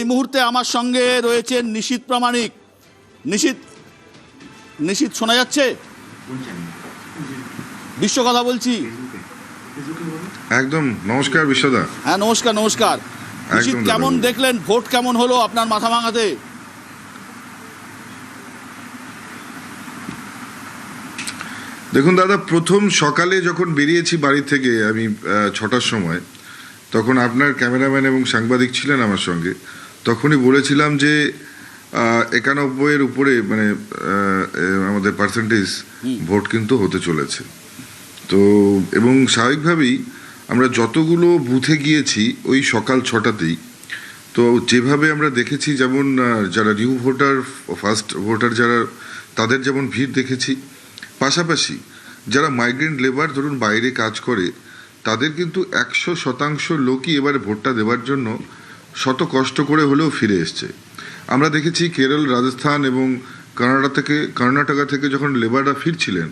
এই মুহূর্তে আমার সঙ্গে রয়েছেন নিশীথ প্রামাণিক। নিশীথ শোনা যাচ্ছে? বিশ্ব কথা বলছি। একদম নমস্কার বিশ্বদা। হ্যাঁ নমস্কার। নিশীথ, কেমন দেখলেন ভোট, কেমন হলো আপনার মাথা ভাঙাতে? দেখুন দাদা, প্রথম সকালে যখন বেরিয়েছি বাড়ি থেকে আমি 6টার সময়, তখন আপনার ক্যামেরাম্যান এবং সাংবাদিক ছিলেন আমার সঙ্গে। তখনই বলেছিলাম যে 91-এর উপরে মানে আমাদের পার্সেন্টেজ ভোট কিন্তু হতে চলেছে। তো এবং স্বাভাবিকভাবেই আমরা যতগুলো বুথে গিয়েছি ওই সকাল 6টাতেই, তো যেভাবে আমরা দেখেছি, যেমন যারা নিউ ভোটার, ফার্স্ট ভোটার যারা, তাদের যেমন ভিড় দেখেছি, পাশাপাশি যারা মাইগ্রেন্ট লেবার ধরুন বাইরে কাজ করে, তাদের কিন্তু 100% লোকই এবারে ভোটটা দেওয়ার জন্য শত কষ্ট করে হলেও ফিরে এসছে। আমরা দেখেছি কেরল, রাজস্থান এবং কর্ণাটকা থেকে যখন লেবাররা ফিরছিলেন,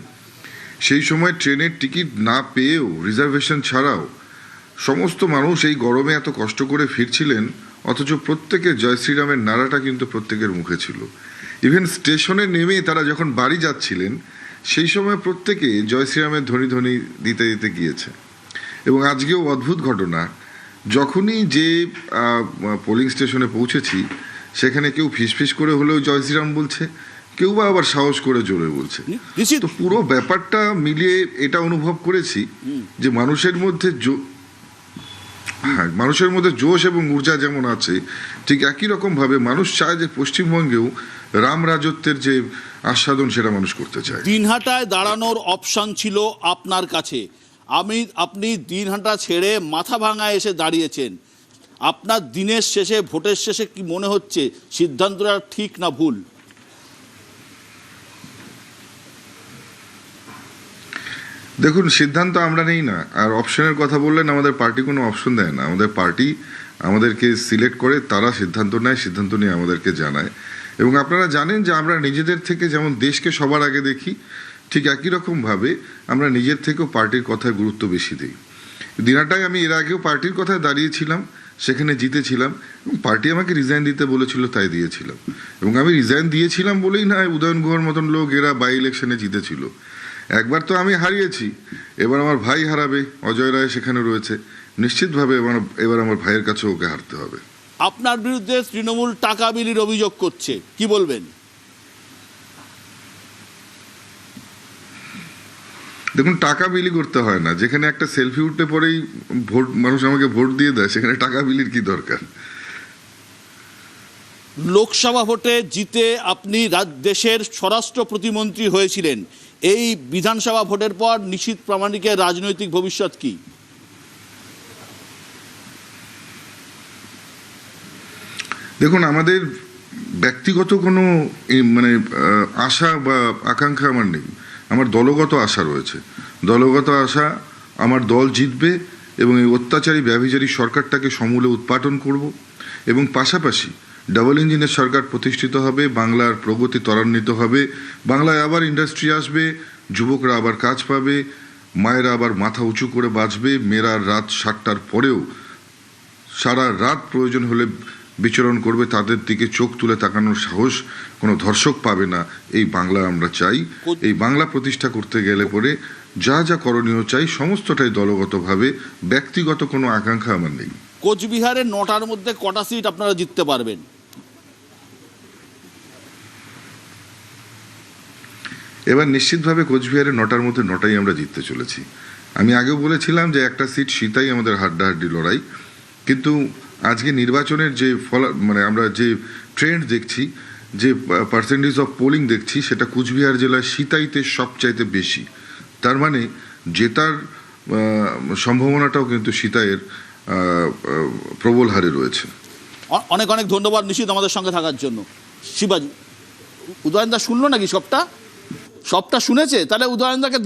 সেই সময় ট্রেনের টিকিট না পেয়েও, রিজার্ভেশন ছাড়াও সমস্ত মানুষ এই গরমে এত কষ্ট করে ফিরছিলেন, অথচ প্রত্যেকের জয় শ্রীরামের নারাটা কিন্তু প্রত্যেকের মুখে ছিল। ইভেন স্টেশনে নেমে তারা যখন বাড়ি যাচ্ছিলেন, সেই সময় প্রত্যেকে জয় শ্রীরামের ধ্বনি দিতে দিতে গিয়েছে। এবং আজকেও অদ্ভুত ঘটনা, যখনই যে পোলিং স্টেশনে পৌঁছেছি, সেখানে কেউ ফিসফিস করে হলেও জয় শ্রীরাম বলছে, কেউ বা আবার সাহস করে জোরে বলছে। তো পুরো ব্যাপারটা মিলিয়ে এটা অনুভব করেছি যে মানুষের মধ্যে জোশ এবং ঊর্জা যেমন আছে, ঠিক একই রকম ভাবে মানুষ চায় যে পশ্চিমবঙ্গেও রাম রাজত্বের যে আস্বাদন, সেটা মানুষ করতে চায়। দিনহাটায় দাঁড়ানোর অপশন ছিল আপনার কাছে। আপনি দিনহাটা ছেড়ে মাথা ভাঙায় এসে দাঁড়িয়েছেন। আপনার দিনের শেষে, ভোটের শেষে কি মনে হচ্ছে সিদ্ধান্তটা ঠিক না ভুল? দেখুন, সিদ্ধান্ত আমরা নেই না। আর অপশনের কথা বললেন, আমাদের পার্টি কোনো অপশন দেয় না। আমাদের পার্টি আমাদেরকে সিলেক্ট করে, তারা সিদ্ধান্ত নেয়, সিদ্ধান্ত নিয়ে আমাদেরকে জানায়। এবং আপনারা জানেন যে আমরা নিজেদের থেকে যেমন দেশকে সবার আগে দেখি, ঠিক একই রকমভাবে আমরা নিজের থেকেও পার্টির কথায় গুরুত্ব বেশি দিই। দিনাটায় আমি এর আগেও পার্টির কথায় দাঁড়িয়েছিলাম, সেখানে জিতেছিলাম, এবং পার্টি আমাকে রিজাইন দিতে বলেছিল, তাই দিয়েছিলাম। এবং আমি রিজাইন দিয়েছিলাম বলেই না উদয়ন গুহর মতন লোক এরা বাই ইলেকশনে জিতেছিল। একবার তো আমি হারিয়েছি, এবার আমার ভাই হারাবে, অজয় রায় সেখানে রয়েছে, নিশ্চিতভাবে এবার আমার ভাইয়ের কাছে ওকে হারতে হবে। আপনার বিরুদ্ধে তৃণমূল টাকা বিলির অভিযোগ করছে, কি বলবেন? দেখুন, টাকা বিলি করতে হয় না। যেখানে একটা সেলফি উঠতে পরেই মানুষ আমাকে ভোট দিয়ে দেয়, সেখানে টাকা বিলির কি দরকার? লোকসভা ভোটে জিতে আপনি দেশের স্বরাষ্ট্র প্রতিমন্ত্রী হয়েছিলেন। এই বিধানসভা ভোটের পর নিশীথ প্রামাণিকের রাজনৈতিক ভবিষ্যৎ কি? দেখুন, আমাদের ব্যক্তিগত কোনো মানে আশা বা আকাঙ্ক্ষা আমার নেই। আমার দলগত আশা রয়েছে। দলগত আশা, আমার দল জিতবে এবং এই অত্যাচারী ব্যভিচারী সরকারটাকে সমূলে উৎপাটন করব, এবং পাশাপাশি ডাবল ইঞ্জিনের সরকার প্রতিষ্ঠিত হবে, বাংলার প্রগতি ত্বরান্বিত হবে, বাংলায় আবার ইন্ডাস্ট্রি আসবে, যুবকরা আবার কাজ পাবে, মায়েরা আবার মাথা উঁচু করে বাঁচবে, মেয়েরা রাত 7টার পরেও সারা রাত প্রয়োজন হলে বিচরণ করবে, তাদের দিকে চোখ তুলে তাকানোর সাহস কোনো ধর্ষক পাবে না। এই বাংলা আমরা চাই। এই বাংলা প্রতিষ্ঠা করতে গেলে পরে যা যা করণীয় চাই, সমস্তটাই দলগতভাবে, ব্যক্তিগত কোনো আকাঙ্ক্ষা আমার নেই। কোচবিহারের 9টার মধ্যে কটা সিট আপনারা জিততে পারবেন? এবার নিশ্চিতভাবে কোচবিহারের 9টার মধ্যে 9টাই আমরা জিততে চলেছি। আমি আগেও বলেছিলাম যে একটা সিট সীতাই আমাদের হাড্ডাহাড্ডি লড়াই, কিন্তু আজকে নির্বাচনের যে মানে আমরা যে ট্রেন্ড দেখছি, যে পার্সেন্টেজ অফ পোলিং দেখছি, সেটা কোচবিহার জেলায় সীতাইতে সবচাইতে বেশি। তার মানে জেতার সম্ভাবনাটাও কিন্তু সীতাইয়ের প্রবল হারে রয়েছে। অনেক অনেক ধন্যবাদ নিশীথ আমাদের সঙ্গে থাকার জন্য। শিবাজি, উদয়নদা শুনলো নাকি? সবটা শুনেছে? তাহলে উদয়নদাকে